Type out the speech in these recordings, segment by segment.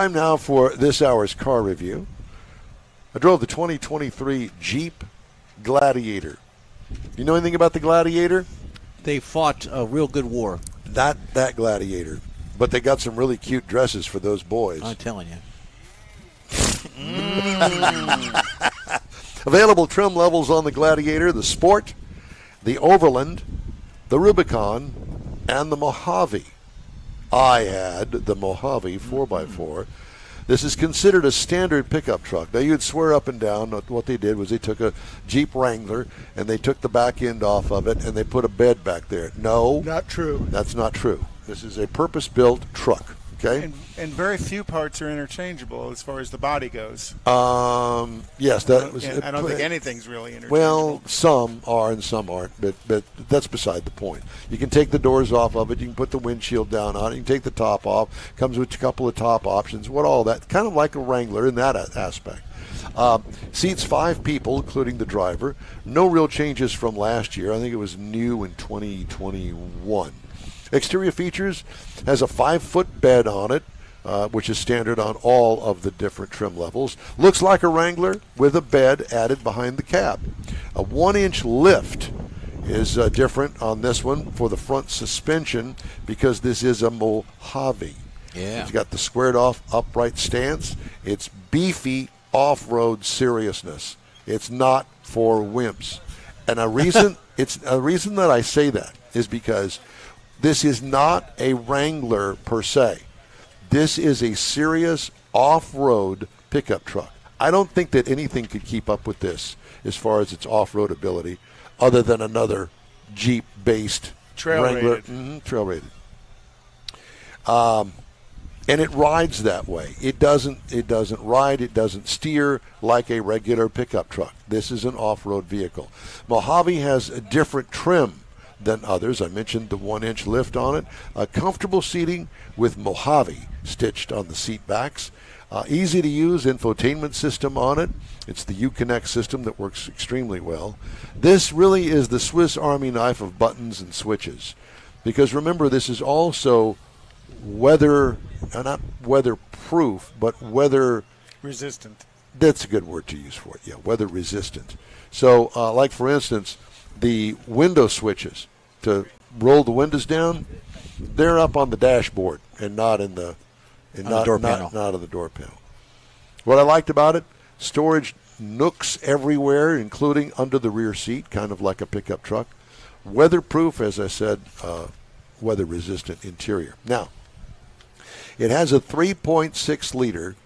Time now for this hour's car review. I drove the 2023 Jeep Gladiator. You know anything about the Gladiator? They fought a real good war. Not that Gladiator, but they got some really cute dresses for those boys. I'm telling you. Available trim levels on the Gladiator: the Sport, the Overland, the Rubicon, and the Mojave. I had the Mojave 4x4. This is considered a standard pickup truck. Now, you'd swear up and down that what they did was they took a Jeep Wrangler and they took the back end off of it and they put a bed back there. No. Not true. That's not true. This is a purpose-built truck, okay? And very few parts are interchangeable as far as the body goes. Yes, that was. I don't think anything's really interchangeable. Well, some are and some aren't, but that's beside the point. You can take the doors off of it. You can put the windshield down on it. You can take the top off. Comes with a couple of top options. What all that? Kind of like a Wrangler in that aspect. Seats 5 people, including the driver. No real changes from last year. I think it was new in 2021. Exterior features: has a 5-foot bed on it, which is standard on all of the different trim levels. Looks like a Wrangler with a bed added behind the cab. A 1-inch lift is different on this one for the front suspension because this is a Mojave. Yeah. It's got the squared off upright stance. It's beefy off-road seriousness. It's not for wimps. And a reason that I say that is because this is not a Wrangler per se. This is a serious off-road pickup truck. I don't think that anything could keep up with this as far as its off-road ability other than another Jeep-based Wrangler. Trail-rated. And it rides that way. It doesn't ride, it doesn't steer like a regular pickup truck. This is an off-road vehicle. Mojave has a different trim than others. I mentioned the 1-inch lift on it. Comfortable seating with Mojave stitched on the seat backs. Easy to use infotainment system on it. It's the Uconnect system that works extremely well. This really is the Swiss Army knife of buttons and switches. Because remember, this is also not weatherproof, but weather resistant. That's a good word to use for it. Yeah, weather resistant. So, like for instance, the window switches to roll the windows down, they're up on the dashboard and not in the door panel. Not on the door panel. What I liked about it: storage nooks everywhere, including under the rear seat, kind of like a pickup truck. Weatherproof, as I said, weather-resistant interior. Now, it has a 3.6-liter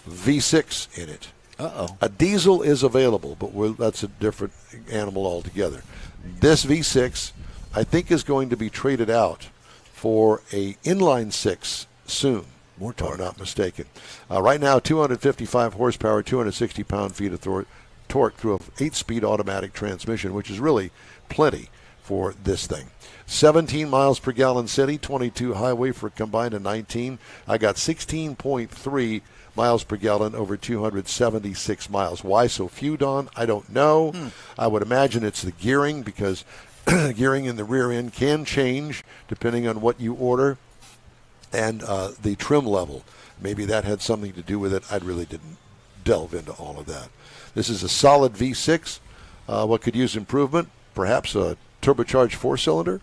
V6 in it. A diesel is available, but that's a different animal altogether. This V6, I think, is going to be traded out for a inline 6 soon. More torque. If I'm not mistaken. Right now, 255 horsepower, 260 pound-feet of torque through an 8-speed automatic transmission, which is really plenty for this thing. 17 miles per gallon city, 22 highway for a combined of 19. I got 16.3 miles per gallon over 276 miles. Why so few, Don? I don't know. I would imagine it's the gearing, because gearing in the rear end can change depending on what you order, and the trim level. Maybe that had something to do with it. I really didn't delve into all of that. This is a solid V6. What could use improvement? Perhaps a turbocharged 4-cylinder?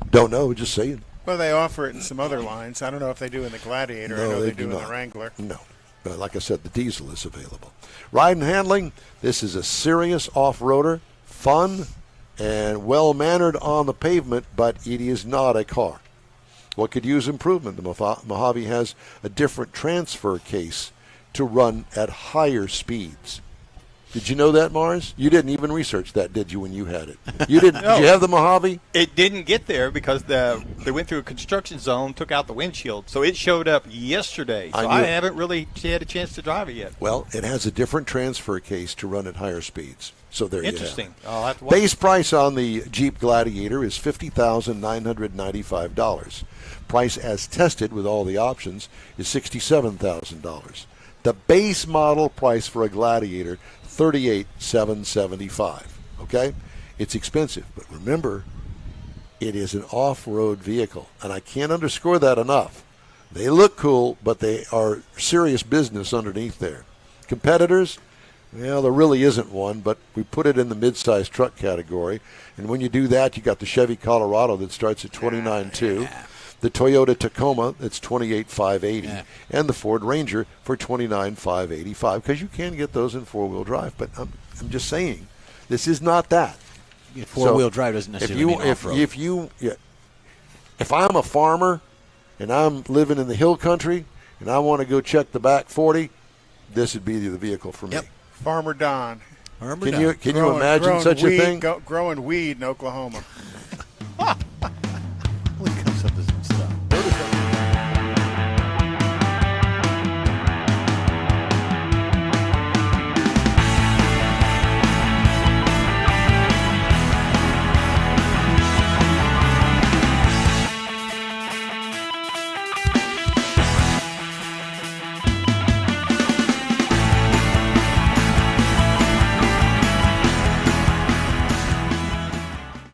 Don't know, just saying. Well, they offer it in some other lines. I don't know if they do in the Gladiator. No, I know they they do do in not. the Wrangler. No. But like I said, the diesel is available. Ride and handling, this is a serious off-roader, fun and well-mannered on the pavement, but it is not a car. What could use improvement? The Mojave has a different transfer case to run at higher speeds. Did you know that, Mars? You didn't even research that, did you, when you had it? You didn't. No. Did you have the Mojave? It didn't get there because they went through a construction zone, took out the windshield. So it showed up yesterday. So I haven't really had a chance to drive it yet. Well, it has a different transfer case to run at higher speeds. So there you have it. Interesting. I'll have to watch. Base price on the Jeep Gladiator is $50,995. Price as tested with all the options is $67,000. The base model price for a Gladiator, $38,775. Okay? It's expensive, but remember, it is an off-road vehicle, and I can't underscore that enough. They look cool, but they are serious business underneath there. Competitors, well, there really isn't one, but we put it in the mid-sized truck category. And when you do that, you got the Chevy Colorado that starts at $29,200, the Toyota Tacoma that's $28,580, and the Ford Ranger for $29,585, because you can get those in four-wheel drive. But I'm just saying, this is not that. Four-wheel drive doesn't necessarily mean off-road. If I'm a farmer and I'm living in the hill country and I want to go check the back 40, this would be the vehicle for me. Farmer Don. Can you imagine such a thing? Growing weed in Oklahoma.